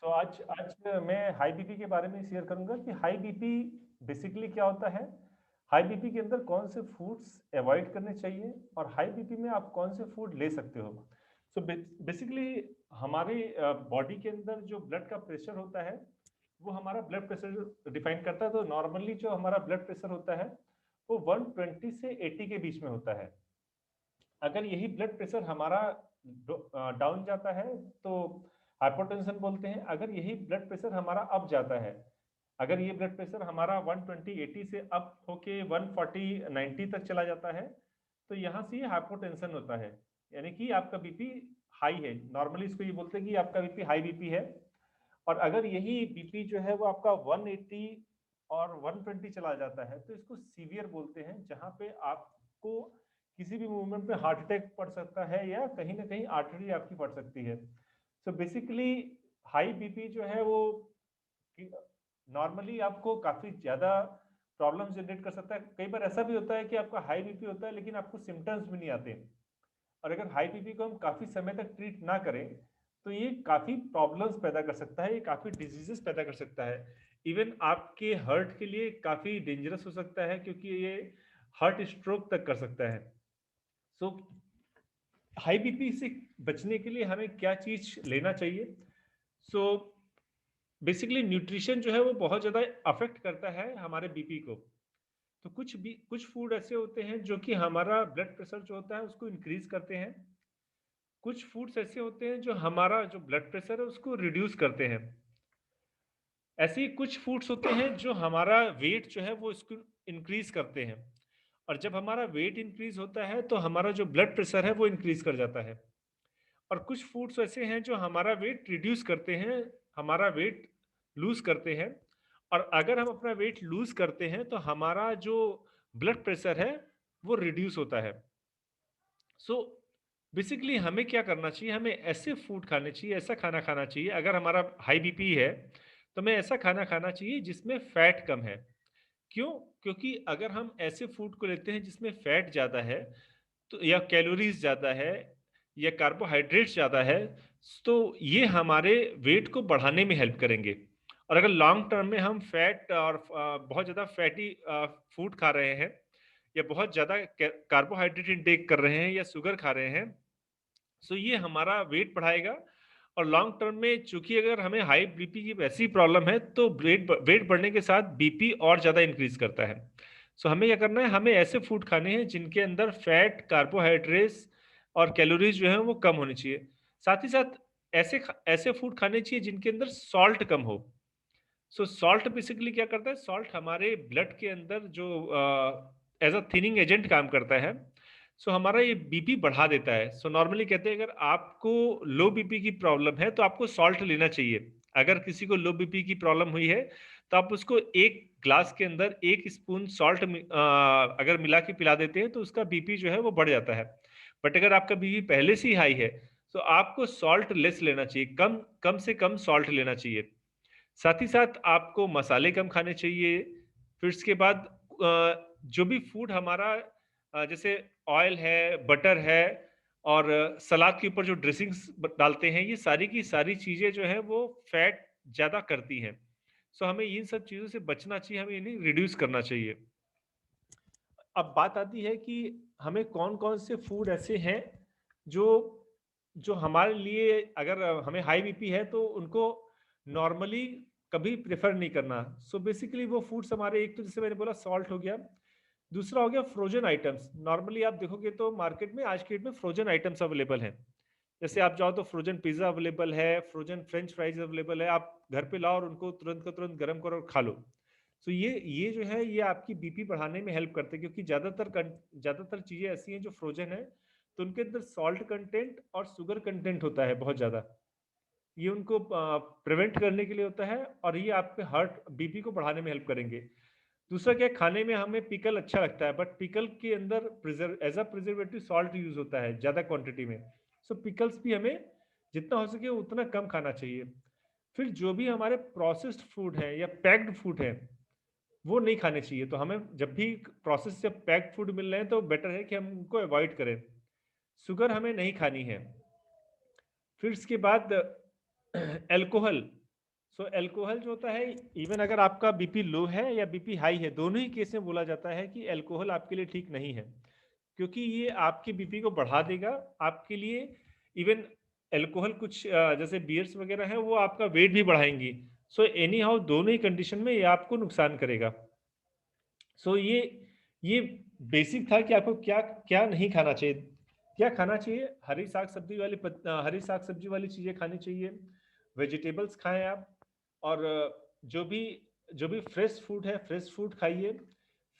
तो आज आज मैं हाई बीपी के बारे में शेयर करूंगा कि हाई बीपी बेसिकली क्या होता है। हाई बीपी के अंदर कौन से फूड्स अवॉइड करने चाहिए और हाई बीपी में आप कौन से फूड ले सकते हो। सो बेसिकली हमारे बॉडी के अंदर जो ब्लड का प्रेशर होता है वो हमारा ब्लड प्रेशर डिफाइन करता है। तो नॉर्मली जो हमारा ब्लड प्रेशर होता है वो 120 से 80 के बीच में होता है। अगर यही ब्लड प्रेशर हमारा डाउन जाता है तो हाइपोटेंशन बोलते हैं। अगर यही ब्लड प्रेशर हमारा अप जाता है, अगर ये ब्लड प्रेशर हमारा 120 80 से अप होके 140 90 तक चला जाता है तो यहाँ से ये हाइपोटेंशन होता है, यानी कि आपका बीपी हाई है। नॉर्मली इसको ये बोलते हैं कि आपका बीपी हाई बीपी है। और अगर यही बीपी जो है वो आपका 180 और 120 चला जाता है तो इसको सीवियर बोलते हैं, जहाँ पे आपको किसी भी मूवमेंट पे हार्ट अटैक पड़ सकता है या कहीं ना कहीं आर्टरी आपकी फट सकती है। सो बेसिकली हाई बीपी जो है वो नॉर्मली आपको काफी ज्यादा प्रॉब्लम जनरेट कर सकता है। कई बार ऐसा भी होता है कि आपका हाई बीपी होता है लेकिन आपको सिम्टम्स भी नहीं आते। और अगर हाई बीपी को हम काफी समय तक ट्रीट ना करें तो ये काफी प्रॉब्लम्स पैदा कर सकता है, ये काफी डिजीजेस पैदा कर सकता है। इवन आपके हार्ट के लिए काफी डेंजरस हो सकता है क्योंकि ये हार्ट स्ट्रोक तक कर सकता है। सो हाई बीपी से बचने के लिए हमें क्या चीज लेना चाहिए। सो बेसिकली न्यूट्रिशन जो है वो बहुत ज़्यादा अफेक्ट करता है हमारे बीपी को। तो कुछ फूड ऐसे होते हैं जो कि हमारा ब्लड प्रेशर जो होता है उसको इंक्रीज करते हैं। कुछ फूड्स ऐसे होते हैं जो हमारा जो ब्लड प्रेशर है उसको रिड्यूस करते हैं। ऐसे ही कुछ फूड्स होते हैं जो हमारा वेट जो है वो इसको इंक्रीज करते हैं। और जब हमारा वेट इंक्रीज होता है तो हमारा जो ब्लड प्रेशर है वो इंक्रीज कर जाता है। और कुछ फूड्स ऐसे हैं जो हमारा वेट रिड्यूस करते हैं, हमारा वेट लूज करते हैं। और अगर हम अपना वेट लूज करते हैं तो हमारा जो ब्लड प्रेशर है वो रिड्यूस होता है। सो बेसिकली हमें क्या करना चाहिए, हमें ऐसे फूड खाने चाहिए, ऐसा खाना खाना चाहिए। अगर हमारा हाई बीपी है तो हमें ऐसा खाना खाना चाहिए जिसमें फैट कम है। क्यों? क्योंकि अगर हम ऐसे फूड को लेते हैं जिसमें फैट ज़्यादा है तो या कैलोरीज ज़्यादा है या कार्बोहाइड्रेट्स ज़्यादा है तो ये हमारे वेट को बढ़ाने में हेल्प करेंगे। और अगर लॉन्ग टर्म में हम फैट और बहुत ज़्यादा फैटी फूड खा रहे हैं या बहुत ज़्यादा कार्बोहाइड्रेट इंटेक कर रहे हैं या शुगर खा रहे हैं सो ये हमारा वेट बढ़ाएगा। और लॉन्ग टर्म में चूंकि अगर हमें हाई बीपी की वैसी प्रॉब्लम है तो वेट बढ़ने के साथ बीपी और ज़्यादा इंक्रीज करता है। सो हमें क्या करना है, हमें ऐसे फूड खाने हैं जिनके अंदर फैट, कार्बोहाइड्रेट्स और कैलोरीज जो है वो कम होनी चाहिए। साथ ही साथ ऐसे फूड खाने चाहिए जिनके अंदर सॉल्ट कम हो। सो सॉल्ट बेसिकली क्या करता है, सॉल्ट हमारे ब्लड के अंदर जो एज अ थिनिंग एजेंट काम करता है। सो हमारा ये बीपी बढ़ा देता है। सो नॉर्मली कहते हैं अगर आपको लो बीपी की प्रॉब्लम है तो आपको सॉल्ट लेना चाहिए। अगर किसी को लो बीपी की प्रॉब्लम हुई है तो आप उसको एक ग्लास के अंदर 1 स्पून सॉल्ट अगर मिला के पिला देते हैं तो उसका बीपी जो है वो बढ़ जाता है। बट अगर आपका बीपी पहले से ही हाई है तो आपको सॉल्ट लेस लेना चाहिए, कम कम से कम सॉल्ट लेना चाहिए। साथ ही साथ आपको मसाले कम खाने चाहिए। फिर उसके बाद जो भी फूड हमारा जैसे ऑयल है, बटर है और सलाद के ऊपर जो ड्रेसिंग्स डालते हैं, ये सारी की सारी चीज़ें जो हैं वो फैट ज़्यादा करती हैं। सो हमें इन सब चीज़ों से बचना चाहिए, हमें इन्हें रिड्यूस करना चाहिए। अब बात आती है कि हमें कौन-कौन से फूड ऐसे हैं जो जो हमारे लिए, अगर हमें हाई बीपी है तो उनको नॉर्मली कभी प्रेफर नहीं करना। सो बेसिकली वो फूड्स हमारे, एक तो जैसे मैंने बोला सॉल्ट हो गया, दूसरा हो गया फ्रोजन आइटम्स। नॉर्मली आप देखोगे तो मार्केट में आज की डेट में फ्रोजन आइटम्स अवेलेबल हैं। जैसे आप जाओ तो फ्रोजन पिज्ज़ा अवेलेबल है, फ्रोजन फ्रेंच फ्राइज़ अवेलेबल है, आप घर पे लाओ और उनको तुरंत का तुरंत गरम करो और खा लो। तो ये जो है ये आपकी बीपी बढ़ाने में हेल्प करते हैं क्योंकि ज़्यादातर चीज़ें ऐसी हैं जो फ्रोजन है, तो उनके अंदर सॉल्ट कंटेंट और शुगर कंटेंट होता है बहुत ज़्यादा। ये उनको प्रिवेंट करने के लिए होता है और ये आपके हार्ट बीपी को बढ़ाने में हेल्प करेंगे। दूसरा क्या है, खाने में हमें पिकल अच्छा लगता है बट पिकल के अंदर preserve as a preservative salt use होता है ज़्यादा क्वांटिटी में। सो पिकल्स भी हमें जितना हो सके उतना कम खाना चाहिए। फिर जो भी हमारे प्रोसेस्ड फूड है या पैक्ड फूड है वो नहीं खाने चाहिए। तो हमें जब भी प्रोसेस से पैक्ड फूड मिल रहे हैं तो बेटर है कि हम उनको अवॉइड करें। शुगर हमें नहीं खानी है। फिर इसके बाद अल्कोहल, सो अल्कोहल जो होता है, इवन अगर आपका बीपी लो है या बीपी हाई है, दोनों ही केस में बोला जाता है कि अल्कोहल आपके लिए ठीक नहीं है, क्योंकि ये आपके बीपी को बढ़ा देगा आपके लिए। इवन अल्कोहल कुछ जैसे बियर्स वगैरह है, वो आपका वेट भी बढ़ाएंगी। सो एनी हाउ दोनों ही कंडीशन में ये आपको नुकसान करेगा। सो ये बेसिक था कि आपको क्या क्या नहीं खाना चाहिए। क्या खाना चाहिए? हरी साग सब्जी वाली हरी साग सब्जी वाली चीज़ें खानी चाहिए। वेजिटेबल्स खाएं आप। और जो भी फ्रेश फूड है, फ्रेश फूड खाइए।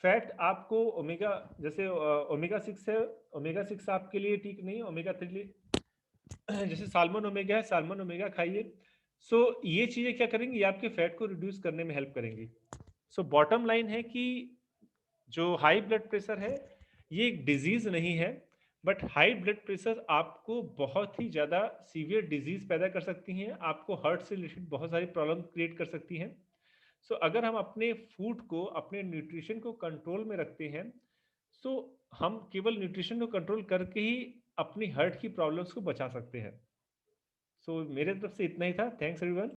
फैट आपको ओमेगा, जैसे ओमेगा 6 है, ओमेगा 6 आपके लिए ठीक नहीं, ओमेगा 3 जैसे साल्मन ओमेगा है, साल्मन ओमेगा खाइए। सो ये चीज़ें क्या करेंगी? ये आपके फैट को रिड्यूस करने में हेल्प करेंगी। सो बॉटम लाइन है कि जो हाई ब्लड प्रेशर है, ये एक डिजीज नहीं है, बट हाई ब्लड प्रेशर आपको बहुत ही ज़्यादा सीवियर डिजीज पैदा कर सकती हैं, आपको हार्ट से रिलेटेड बहुत सारी प्रॉब्लम क्रिएट कर सकती हैं। सो अगर हम अपने फूड को, अपने न्यूट्रिशन को कंट्रोल में रखते हैं, सो हम केवल न्यूट्रिशन को कंट्रोल करके ही अपनी हार्ट की प्रॉब्लम्स को बचा सकते हैं। सो मेरे तरफ से इतना ही था। Thanks everyone.